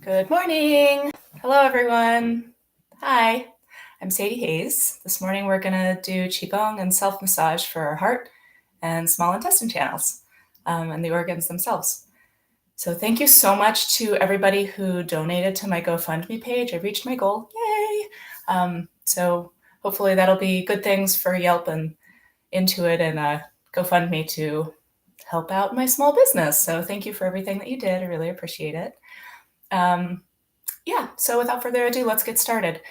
Good morning. Hello, everyone. Hi, I'm Sadie Hayes. This morning we're going to do Qigong and self-massage for our heart and small intestine channels and the organs themselves. So thank you so much to everybody who donated to my GoFundMe page. I reached my goal. Yay! So hopefully that'll be good things for Yelp and Intuit and GoFundMe to help out my small business. So thank you for everything that you did. I really appreciate it. So without further ado, let's get started.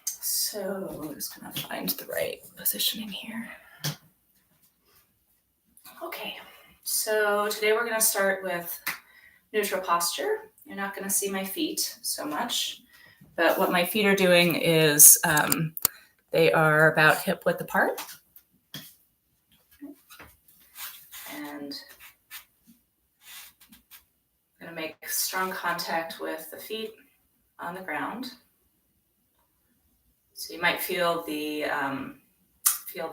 So I'm just gonna find the right positioning here. Okay, so today we're gonna start with neutral posture. You're not gonna see my feet so much, but what my feet are doing is they are about hip width apart. And I'm gonna make strong contact with the feet on the ground. So you might feel the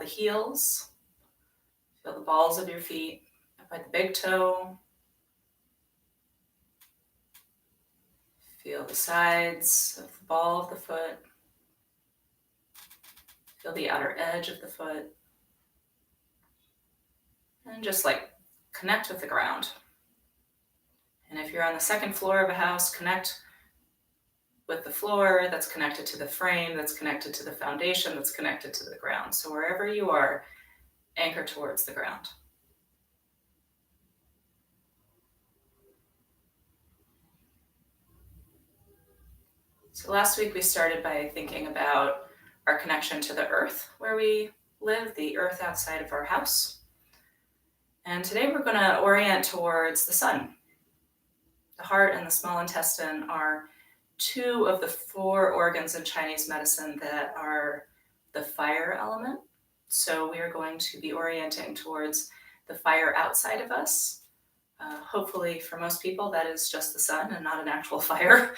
heels, feel the balls of your feet up by the big toe. Feel the sides of the ball of the foot. Feel the outer edge of the foot. And just connect with the ground. And if you're on the second floor of a house, connect with the floor that's connected to the frame, that's connected to the foundation, that's connected to the ground. So wherever you are, anchor towards the ground. So last week we started by thinking about our connection to the earth where we live, the earth outside of our house. And today we're going to orient towards the sun. The heart and the small intestine are two of the four organs in Chinese medicine that are the fire element. So we are going to be orienting towards the fire outside of us. Hopefully for most people that is just the sun and not an actual fire.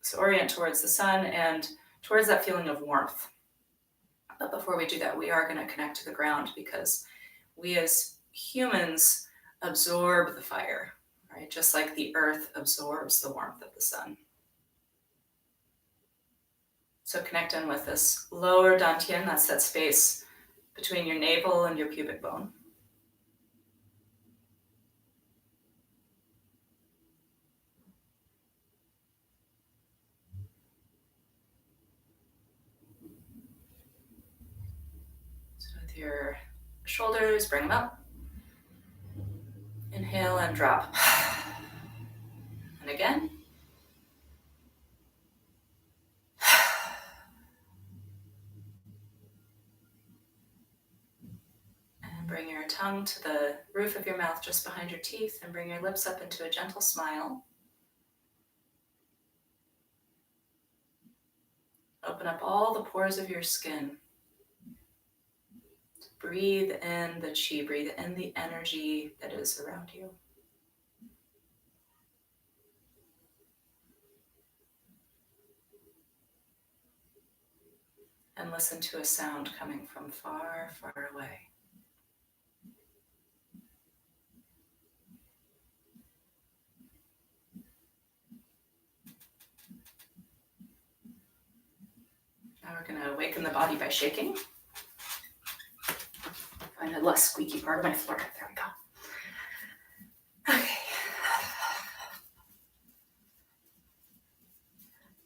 So orient towards the sun and towards that feeling of warmth. But before we do that, we are going to connect to the ground because we as humans absorb the fire, right? Just like the earth absorbs the warmth of the sun. So connect in with this lower dantian, that's that space between your navel and your pubic bone. So with your shoulders, bring them up. Inhale and drop. And again. And bring your tongue to the roof of your mouth just behind your teeth and bring your lips up into a gentle smile. Open up all the pores of your skin. Breathe in the qi, breathe in the energy that is around you. And listen to a sound coming from far, far away. Now we're going to awaken the body by shaking. Find a less squeaky part of my floor. There we go. Okay.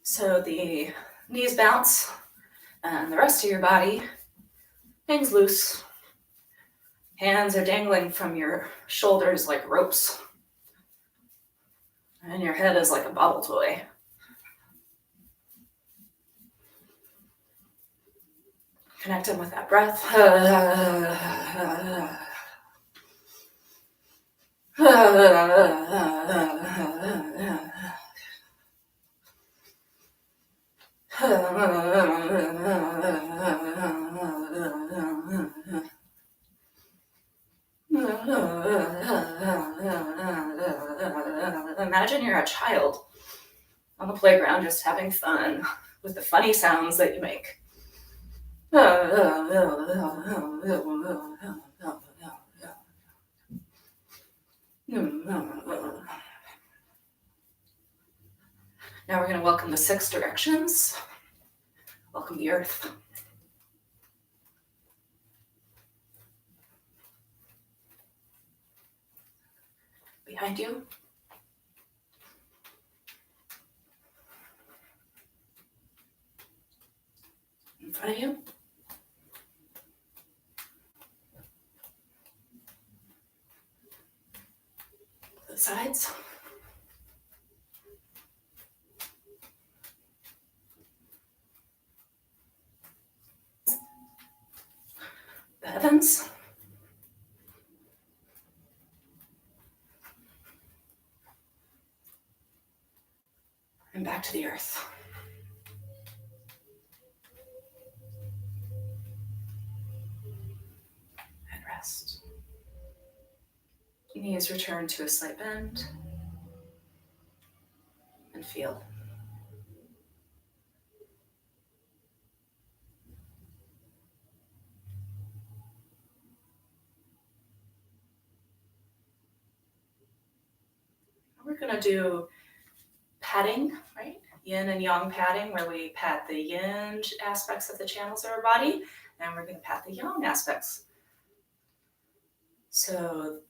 So the knees bounce and the rest of your body hangs loose. Hands are dangling from your shoulders like ropes. And your head is like a bobble toy. Connect in with that breath. Imagine you're a child on the playground just having fun with the funny sounds that you make. Now we're going to welcome the 6 directions. Welcome the earth. Behind you. In front of you. The sides. The heavens. And back to the earth. And rest. Knees return to a slight bend. And feel. We're going to do patting, right? Yin and yang patting, where we pat the yin aspects of the channels of our body, and we're going to pat the yang aspects. So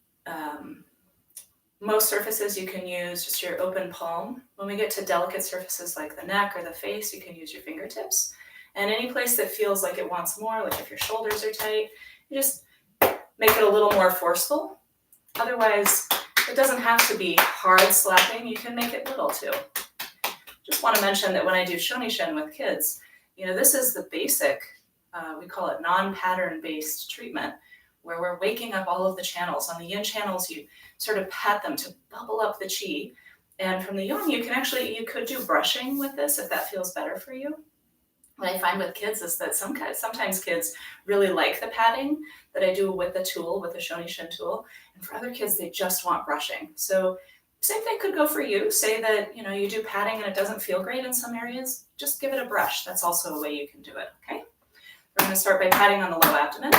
most surfaces you can use just your open palm. When we get to delicate surfaces like the neck or the face, you can use your fingertips. And any place that feels like it wants more, like if your shoulders are tight, you just make it a little more forceful. Otherwise, it doesn't have to be hard slapping. You can make it little too. Just want to mention that when I do shonishin with kids, this is the basic, we call it non-pattern based treatment, where we're waking up all of the channels. On the yin channels, you sort of pat them to bubble up the qi. And from the yang, you could do brushing with this if that feels better for you. What I find with kids is that sometimes kids really like the patting that I do with the tool, with the shonishin tool. And for other kids, they just want brushing. So same thing could go for you. Say that, you do patting and it doesn't feel great in some areas. Just give it a brush. That's also a way you can do it, okay? We're going to start by patting on the low abdomen.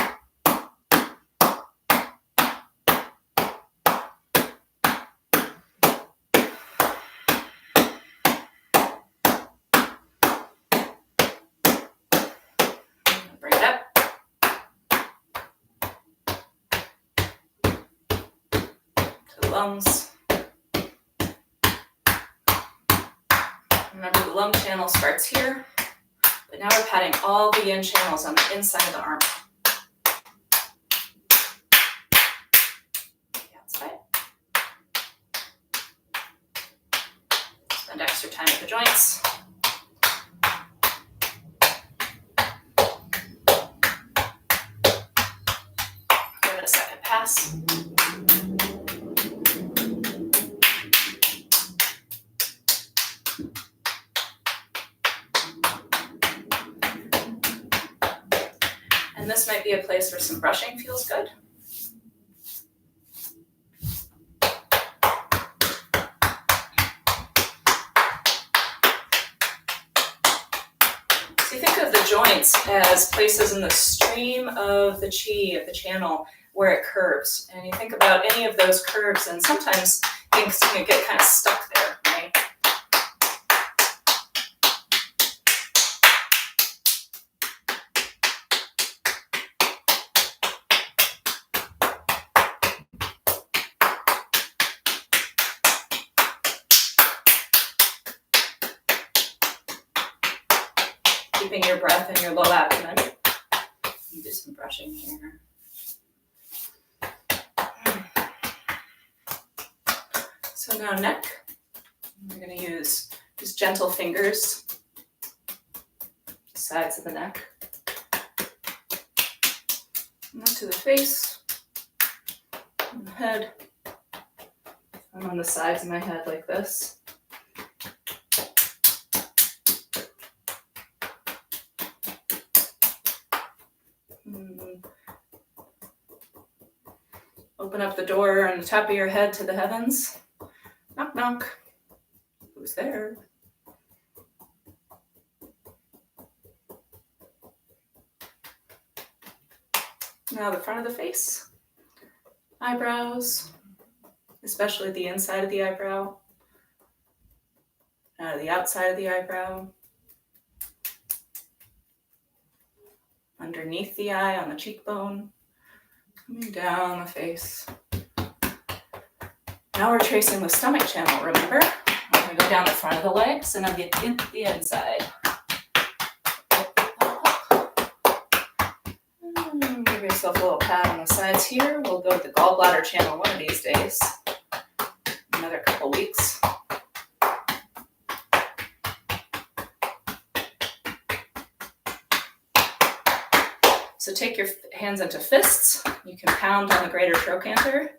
Bring it up. To the lungs. Remember, the lung channel starts here, but now we're patting all the yin channels on the inside of the arm. The outside. Spend extra time at the joints. Give it a second pass. And this might be a place where some brushing feels good. So you think of the joints as places in the stream of the qi, of the channel, where it curves. And you think about any of those curves, and sometimes things can get kind of stuck there, right? Keeping your breath in your low abdomen. You do some brushing here. So now neck. We're going to use just gentle fingers, sides of the neck. And to the face, and the head. I'm on the sides of my head like this. Open up the door on the top of your head to the heavens. Knock, knock. Who's there? Now the front of the face. Eyebrows. especially the inside of the eyebrow, the outside of the eyebrow, underneath the eye on the cheekbone, coming down the face. Now we're tracing the stomach channel, remember? We're going to go down the front of the legs and then get into the inside. Give yourself a little pat on the sides here. We'll go to the gallbladder channel one of these days. Another couple weeks. So take your hands into fists. You can pound on the greater trochanter.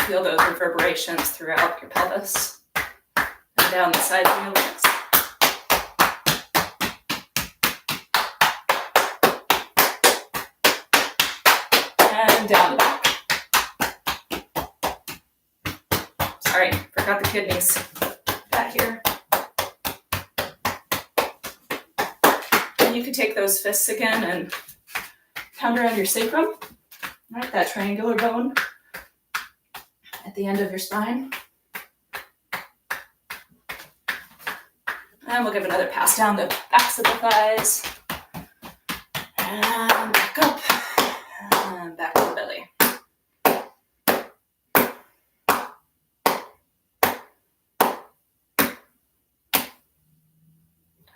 Feel those reverberations throughout your pelvis and down the sides of your legs. And down the back. Sorry, forgot the kidneys. Back here. And you can take those fists again and pound around your sacrum, right? That triangular bone at the end of your spine. And we'll give another pass down the backs of the thighs. And back up. And back to the belly.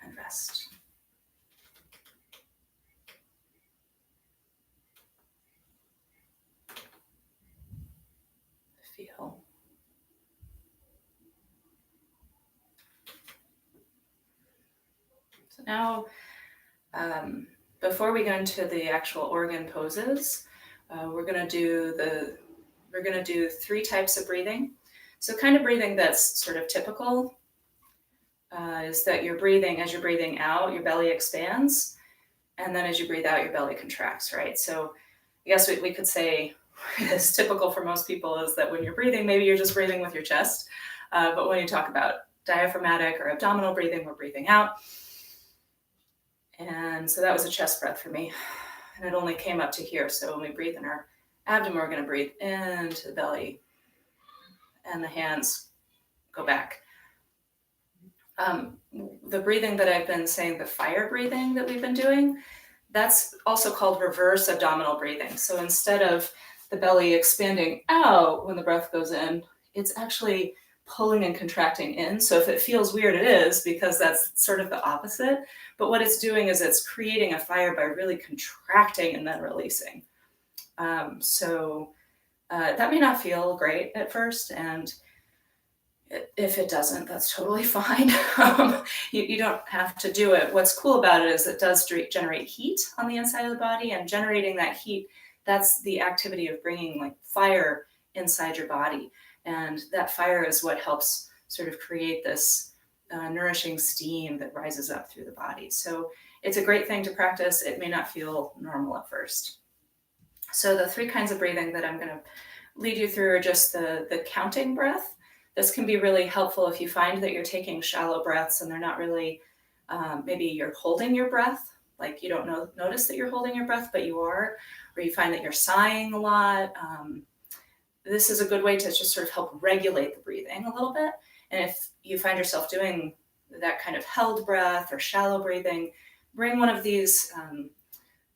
And rest. Feel. So now, before we go into the actual organ poses, we're going to do 3 types of breathing. So kind of breathing that's sort of typical is that you're breathing, as you're breathing out, your belly expands, and then as you breathe out, your belly contracts, right? So I guess we could say it's typical for most people is that when you're breathing, maybe you're just breathing with your chest. But when you talk about diaphragmatic or abdominal breathing, we're breathing out. And so that was a chest breath for me. And it only came up to here. So when we breathe in our abdomen, we're going to breathe into the belly. And the hands go back. The breathing that I've been saying, the fire breathing that we've been doing, that's also called reverse abdominal breathing. So instead of the belly expanding out when the breath goes in, it's actually pulling and contracting in. So if it feels weird, it is, because that's sort of the opposite. But what it's doing is it's creating a fire by really contracting and then releasing. So that may not feel great at first, and if it doesn't, that's totally fine. You don't have to do it. What's cool about it is it does generate heat on the inside of the body, and generating that heat, that's the activity of bringing like fire inside your body. And that fire is what helps sort of create this nourishing steam that rises up through the body. So it's a great thing to practice. It may not feel normal at first. So the 3 kinds of breathing that I'm going to lead you through are just the counting breath. This can be really helpful if you find that you're taking shallow breaths and they're not really, maybe you're holding your breath, like you don't notice that you're holding your breath, but you are, or you find that you're sighing a lot. This is a good way to just sort of help regulate the breathing a little bit. And if you find yourself doing that kind of held breath or shallow breathing, bring one of these,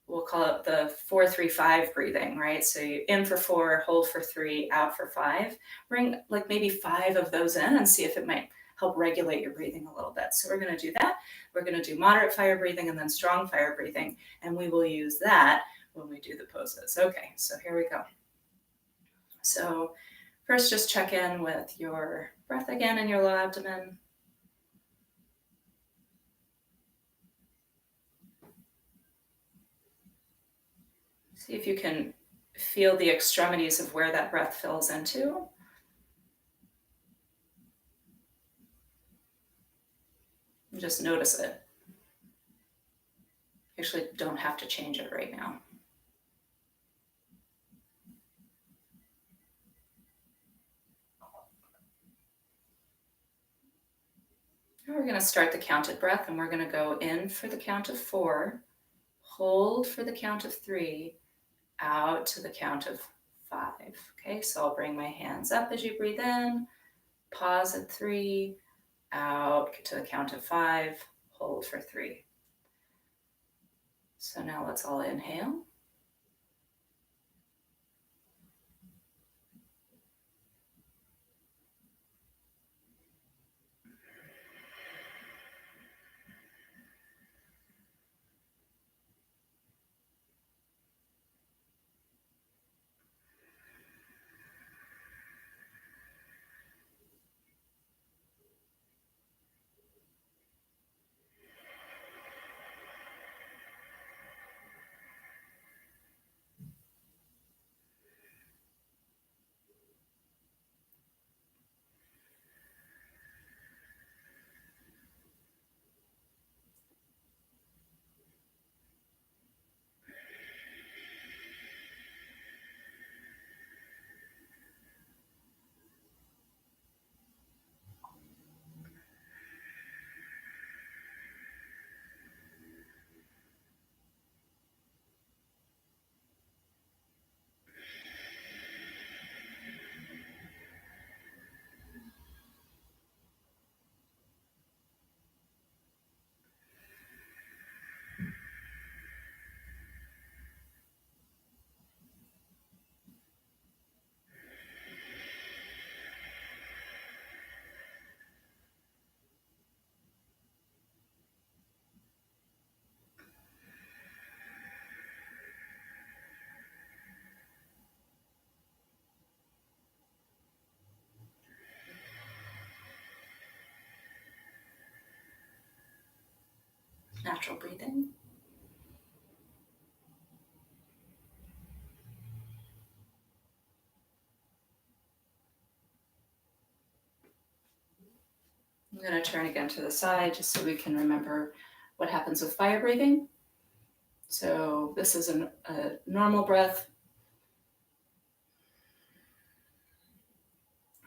we'll call it the 4-3-5 breathing, right? So you in for 4, hold for 3, out for 5. Bring like maybe 5 of those in and see if it might help regulate your breathing a little bit. So we're going to do that. We're going to do moderate fire breathing and then strong fire breathing. And we will use that when we do the poses. Okay, so here we go. So first, just check in with your breath again in your low abdomen. See if you can feel the extremities of where that breath fills into. And just notice it. You actually don't have to change it right now. Now we're going to start the counted breath, and we're going to go in for the count of 4, hold for the count of 3, out to the count of 5. Okay, so I'll bring my hands up as you breathe in, pause at 3, out to the count of 5, hold for 3. So now let's all inhale. Natural breathing. I'm going to turn again to the side just so we can remember what happens with fire breathing. So this is a normal breath.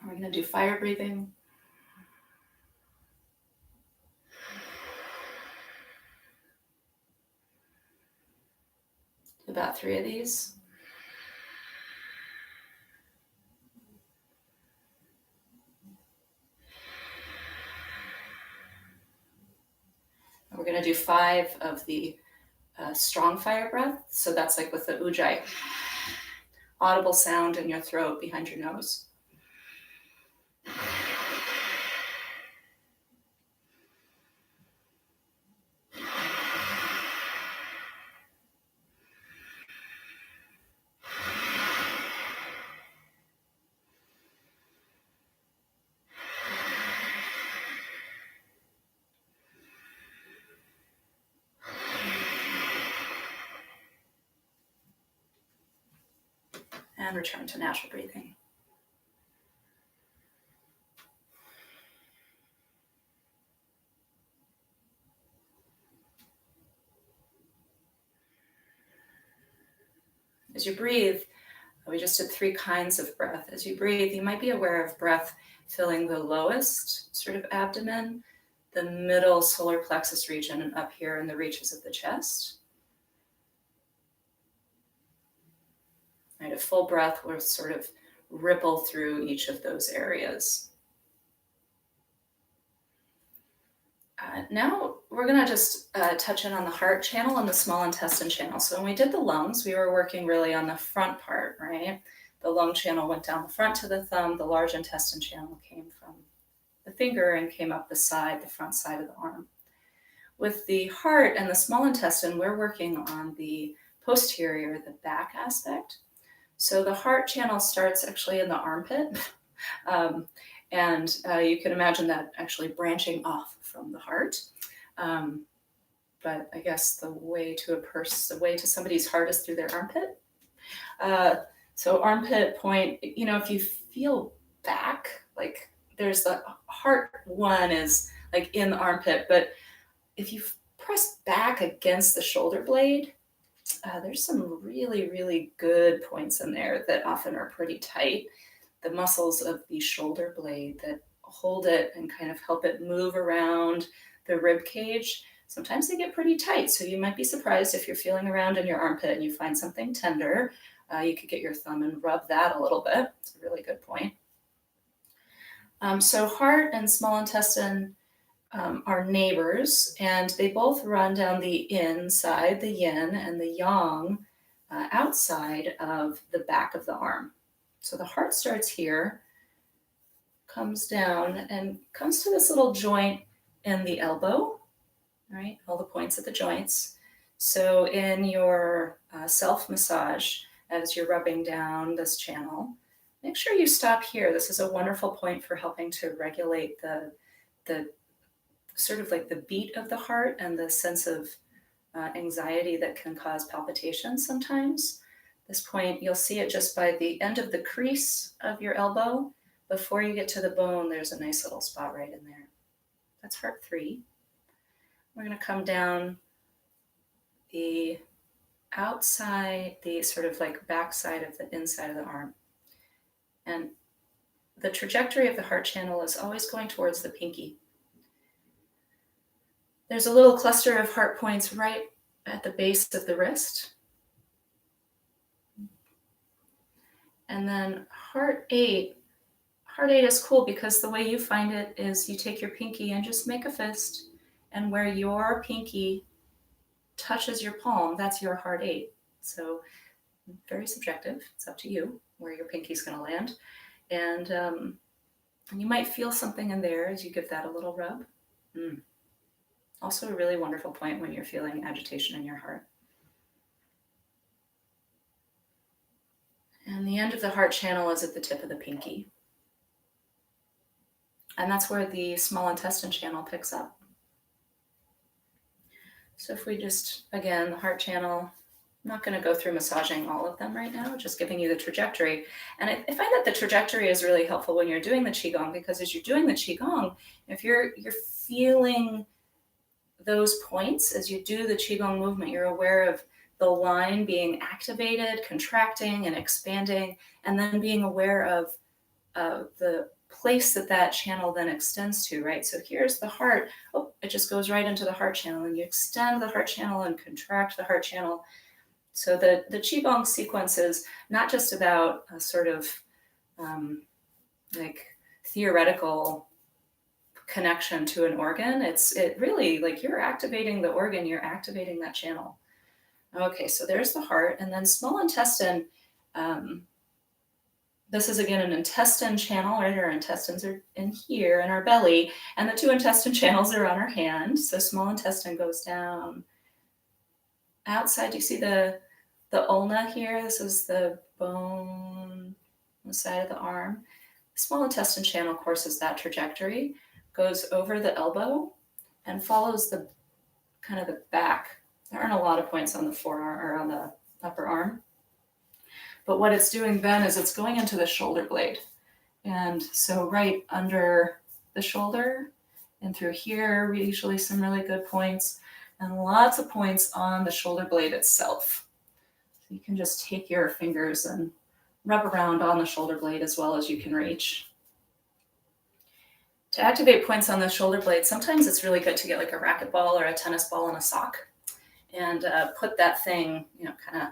We're going to do fire breathing. About 3 of these. We're going to do 5 of the strong fire breath. So that's like with the ujjayi. Audible sound in your throat behind your nose. And return to natural breathing. As you breathe, we just did 3 kinds of breath. As you breathe, you might be aware of breath filling the lowest sort of abdomen, the middle solar plexus region, and up here in the reaches of the chest. Right, a full breath will sort of ripple through each of those areas. Now we're going to just touch in on the heart channel and the small intestine channel. So when we did the lungs, we were working really on the front part, right? The lung channel went down the front to the thumb. The large intestine channel came from the finger and came up the side, the front side of the arm. With the heart and the small intestine, we're working on the posterior, the back aspect. So the heart channel starts actually in the armpit. And you can imagine that actually branching off from the heart. But I guess the way to somebody's heart is through their armpit. So armpit point, if you feel back, like there's the heart one is like in the armpit, but if you press back against the shoulder blade, there's some really, really good points in there that often are pretty tight. The muscles of the shoulder blade that hold it and kind of help it move around the rib cage Sometimes they get pretty tight, so you might be surprised if you're feeling around in your armpit and you find something tender. You could get your thumb and rub that a little bit. It's a really good point. So heart and small intestine are neighbors, and they both run down the inside, the yin, and the yang outside of the back of the arm. So the heart starts here, comes down, and comes to this little joint in the elbow, right? All the points at the joints. So in your self-massage, as you're rubbing down this channel, make sure you stop here. This is a wonderful point for helping to regulate the sort of like the beat of the heart and the sense of anxiety that can cause palpitations sometimes. This point, you'll see it just by the end of the crease of your elbow. Before you get to the bone, there's a nice little spot right in there. That's heart 3. We're going to come down the outside, the sort of like backside of the inside of the arm. And the trajectory of the heart channel is always going towards the pinky. There's a little cluster of heart points right at the base of the wrist. And then heart 8 is cool because the way you find it is you take your pinky and just make a fist, and where your pinky touches your palm, that's your heart 8. So very subjective. It's up to you where your pinky's going to land. And you might feel something in there as you give that a little rub. Also a really wonderful point when you're feeling agitation in your heart. And the end of the heart channel is at the tip of the pinky. And that's where the small intestine channel picks up. So if we just, again, the heart channel, I'm not going to go through massaging all of them right now, just giving you the trajectory. And I find that the trajectory is really helpful when you're doing the Qigong, because as you're doing the Qigong, if you're feeling those points as you do the Qigong movement, you're aware of the line being activated, contracting, and expanding, and then being aware of the place that channel then extends to, right? So here's the heart. Oh, it just goes right into the heart channel, and you extend the heart channel and contract the heart channel. So the Qigong sequence is not just about a sort of like theoretical connection to an organ. It really, like, you're activating the organ, you're activating that channel. Okay, so there's the heart, and then small intestine. This is again an intestine channel, right? Our intestines are in here in our belly, and the 2 intestine channels are on our hand. So small intestine goes down outside. Do you see the ulna here? This is the bone on the side of the arm. Small intestine channel courses that trajectory, goes over the elbow, and follows the kind of the back. There aren't a lot of points on the forearm or on the upper arm. But what it's doing then is it's going into the shoulder blade. And so right under the shoulder and through here, usually some really good points, and lots of points on the shoulder blade itself. So you can just take your fingers and rub around on the shoulder blade as well as you can reach. To activate points on the shoulder blade, sometimes it's really good to get like a racquetball or a tennis ball and a sock, and put that thing, kind of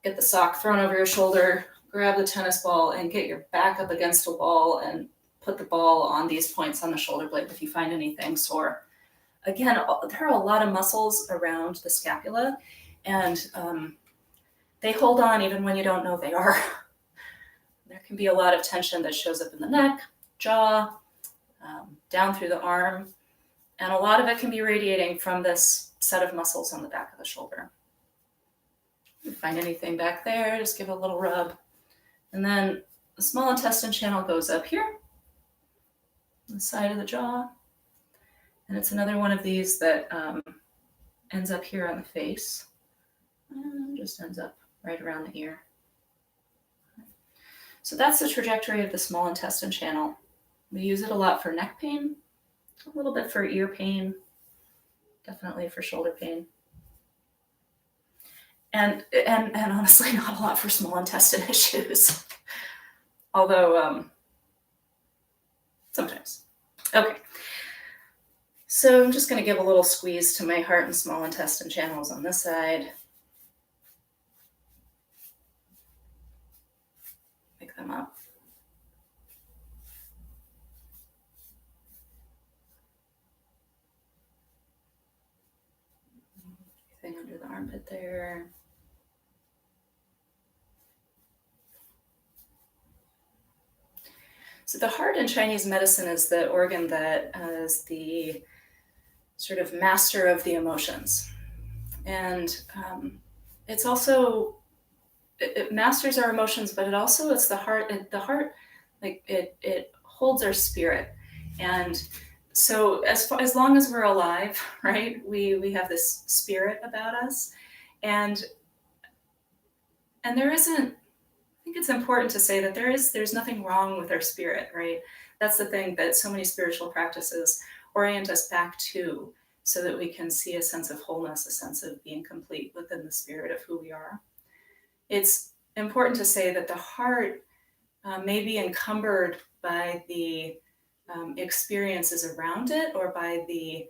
get the sock thrown over your shoulder, grab the tennis ball, and get your back up against a wall and put the ball on these points on the shoulder blade if you find anything sore. Again, there are a lot of muscles around the scapula, and they hold on even when you don't know they are. There can be a lot of tension that shows up in the neck, jaw, down through the arm, and a lot of it can be radiating from this set of muscles on the back of the shoulder. If you find anything back there, just give a little rub. And then the small intestine channel goes up here, on the side of the jaw. And it's another one of these that ends up here on the face. And just ends up right around the ear. So that's the trajectory of the small intestine channel. We use it a lot for neck pain, a little bit for ear pain, definitely for shoulder pain. And honestly, not a lot for small intestine issues. Although, sometimes. Okay. So I'm just going to give a little squeeze to my heart and small intestine channels on this side. Pick them up. Anything under the armpit there. So the heart in Chinese medicine is the organ that is the sort of master of the emotions. And it's also, it masters our emotions, but it's the heart, like it holds our spirit. And so as long as we're alive, right, we have this spirit about us. And there isn't, I think it's important to say that there's nothing wrong with our spirit, right? That's the thing that so many spiritual practices orient us back to, so that we can see a sense of wholeness, a sense of being complete within the spirit of who we are. It's important to say that the heart may be encumbered by the experiences around it, or by the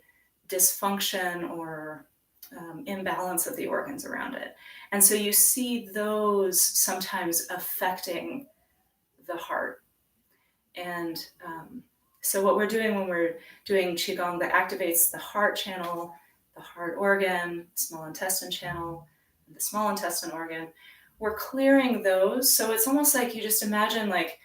dysfunction or imbalance of the organs around it. And so you see those sometimes affecting the heart. And so what we're doing when we're doing Qigong that activates the heart channel, the heart organ, small intestine channel, the small intestine organ, we're clearing those. So it's almost like you just imagine like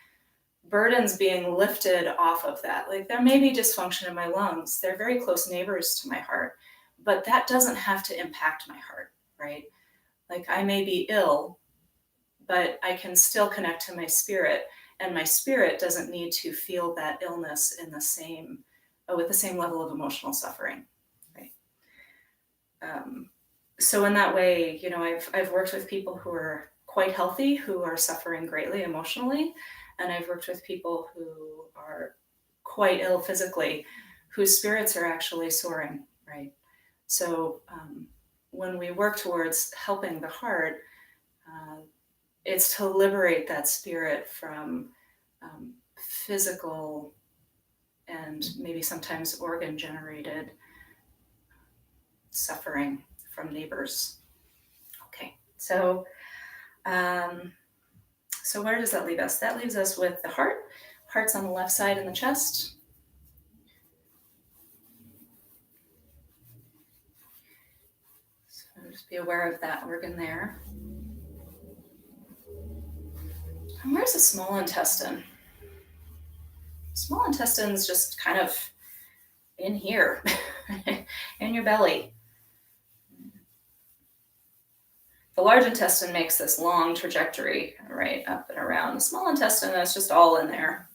burdens being lifted off of that. Like there may be dysfunction in my lungs. They're very close neighbors to my heart, but that doesn't have to impact my heart, right? Like I may be ill, but I can still connect to my spirit, and my spirit doesn't need to feel that illness in the same, with the same level of emotional suffering, right? So in that way, you know, I've worked with people who are quite healthy, who are suffering greatly emotionally, and I've worked with people who are quite ill physically, whose spirits are actually soaring, right? So when we work towards helping the heart, it's to liberate that spirit from physical and maybe sometimes organ generated suffering from neighbors. Okay, so so where does that leave us? That leaves us with the heart. Heart's on the left side in the chest. So just be aware of that organ there. And where's the small intestine? Small intestine's just kind of in here, in your belly. The large intestine makes this long trajectory, right, up and around. The small intestine is just all in there,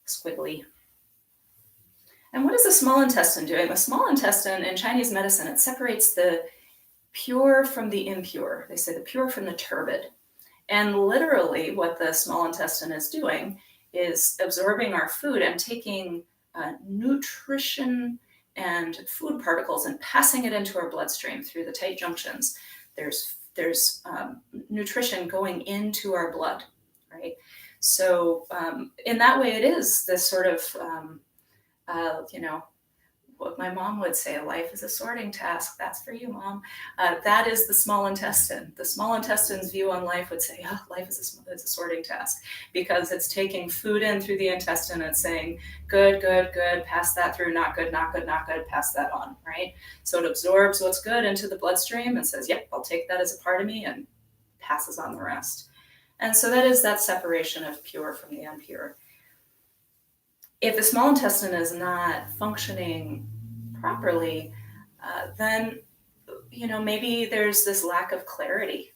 squiggly. And what is the small intestine doing? The small intestine in Chinese medicine, it separates the pure from the impure. They say the pure from the turbid. And literally what the small intestine is doing is absorbing our food and taking nutrition and food particles and passing it into our bloodstream through the tight junctions. There's nutrition going into our blood, right? So in that way, it is this sort of, you know, what my mom would say, life is a sorting task. That's for you, Mom. That is the small intestine. The small intestine's view on life would say, oh, life is a sorting task, because it's taking food in through the intestine and saying, good, good, good, pass that through, not good, not good, not good, pass that on, right? So it absorbs what's good into the bloodstream and says, yep, I'll take that as a part of me, and passes on the rest. And so that is that separation of pure from the impure. If the small intestine is not functioning properly, then, you know, maybe there's this lack of clarity,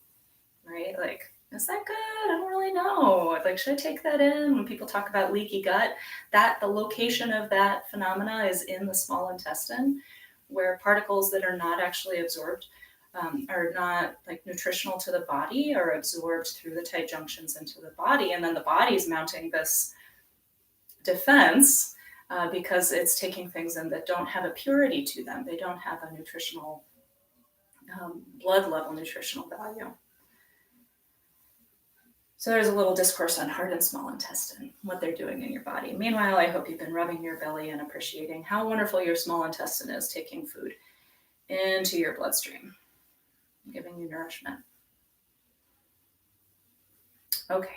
right? Like, is that good? I don't really know. Like, should I take that in? When people talk about leaky gut, that the location of that phenomena is in the small intestine, where particles that are not actually absorbed, are not like nutritional to the body, are absorbed through the tight junctions into the body, and then the body's mounting this defense because it's taking things in that don't have a purity to them. They don't have a nutritional, blood level nutritional value. So there's a little discourse on heart and small intestine, what they're doing in your body. Meanwhile, I hope you've been rubbing your belly and appreciating how wonderful your small intestine is, taking food into your bloodstream, giving you nourishment. Okay.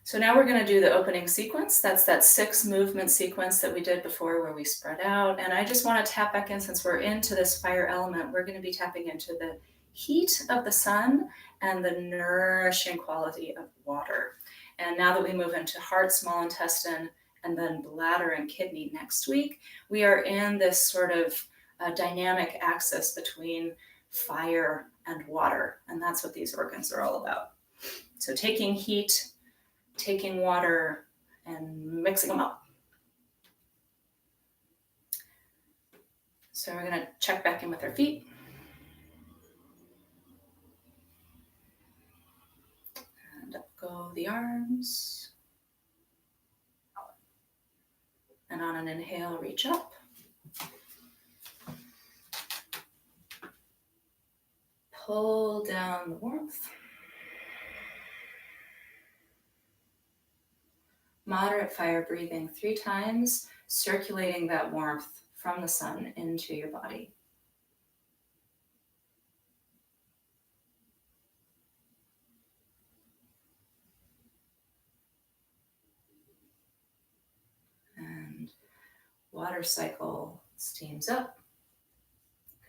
So now we're going to do the opening sequence. That's that 6 movement sequence that we did before where we spread out. And I just want to tap back in, since we're into this fire element, we're going to be tapping into the heat of the sun and the nourishing quality of water. And now that we move into heart, small intestine, and then bladder and kidney next week, we are in this sort of dynamic axis between fire and water. And that's what these organs are all about. So taking heat, taking water, and mixing them up. So we're going to check back in with our feet. And up go the arms. And on an inhale, reach up. Pull down the warmth. Moderate fire breathing 3 times, circulating that warmth from the sun into your body. And water cycle steams up,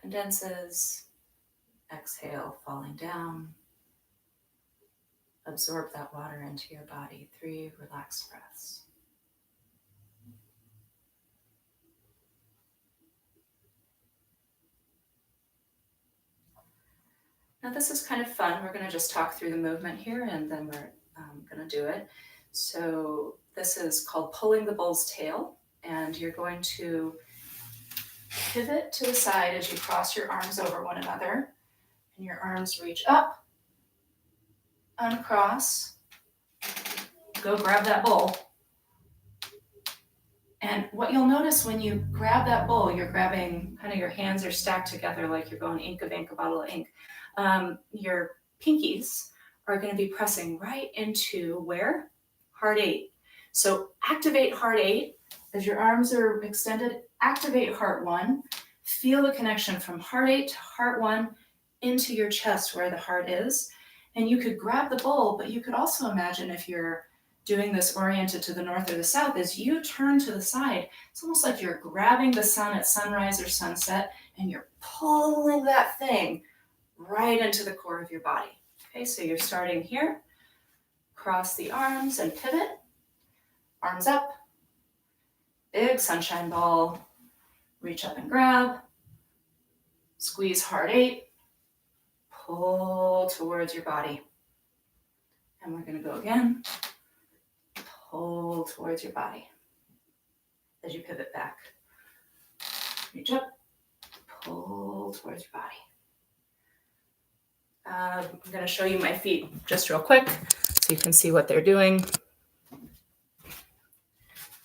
condenses, exhale, falling down. Absorb that water into your body. 3 relaxed breaths. Now this is kind of fun. We're going to just talk through the movement here, and then we're going to do it. So this is called pulling the bull's tail, and you're going to pivot to the side as you cross your arms over one another, and your arms reach up, uncross, go grab that bull. And what you'll notice when you grab that bowl, you're grabbing, kind of your hands are stacked together like you're going ink of ink, a bottle of ink. Your pinkies are going to be pressing right into where? Heart 8. So activate heart 8 as your arms are extended. Activate heart 1. Feel the connection from heart 8 to heart 1 into your chest where the heart is. And you could grab the bowl, but you could also imagine, if you're doing this oriented to the north or the south, as you turn to the side, it's almost like you're grabbing the sun at sunrise or sunset, and you're pulling that thing right into the core of your body. Okay, so you're starting here, cross the arms and pivot, arms up, big sunshine ball, reach up and grab, squeeze heart 8, pull towards your body. And we're going to go again. Pull towards your body as you pivot back. Reach up, pull towards your body. I'm going to show you my feet just real quick so you can see what they're doing.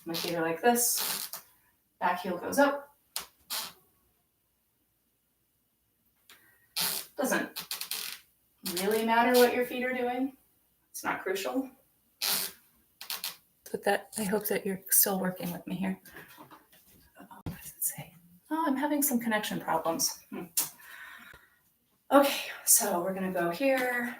My feet are like this. Back heel goes up. Doesn't really matter what your feet are doing. It's not crucial. But that, I hope that you're still working with me here. What does it say? Oh, I'm having some connection problems. Okay, so we're going to go here.